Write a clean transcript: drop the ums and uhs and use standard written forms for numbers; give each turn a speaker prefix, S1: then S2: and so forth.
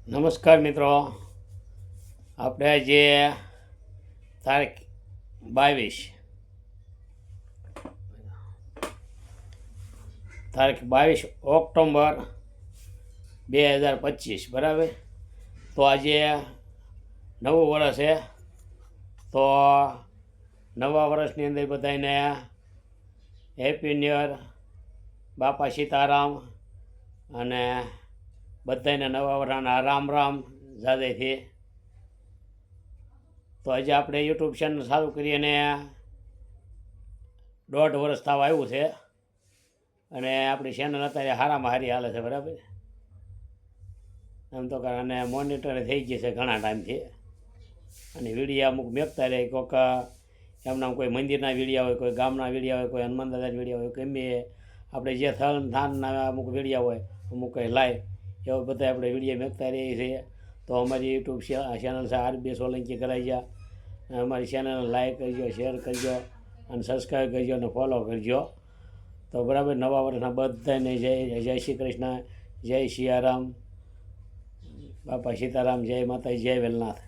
S1: નમસ્કાર મિત્રો, આપણે આજે તારીખ 22 ઓક્ટોબર 2025 બરાબર. તો આજે નવું વર્ષ છે. તો નવા વર્ષની અંદર બધાને હેપી ન્યૂ યર, બાપા સીતારામ અને બધાને નવા વર્ષના રામ રામ જાદેથી. તો આજે આપણે યુટ્યુબ ચેનલ ચાલુ કરી અને 1.5 વર્ષ થવા આવ્યું છે અને આપણી ચેનલ અત્યારે સારામાં સારી હાલે છે બરાબર. એમ તો અને મોનિટર થઈ ગઈ છે ઘણા ટાઈમથી. અને વિડીયો અમુક મેકતા રહે, કોઈક એમના કોઈ મંદિરના વિડીયા હોય, કોઈ ગામના વિડીયા હોય, કોઈ હનુમાન દાદાના વિડીયા હોય, ગમે આપણે જે થાનના અમુક વિડીયા હોય, અમુક કંઈ લાઈવ એવા બધા આપણે વિડીયો મેકતા રહીએ છીએ. તો અમારી યુટ્યુબ ચેનલ છે RB સોલંકી કરાઈ. અમારી ચેનલને લાઈક કરજો, શેર કરજો અને સબસ્ક્રાઈબ કરજો અને ફોલો કરજો. તો બરાબર, નવા વર્ષના બધાને જય શ્રી કૃષ્ણ, જય સિયારામ, બાપા સીતારામ, જય માતાજી, જય વેલનાથ.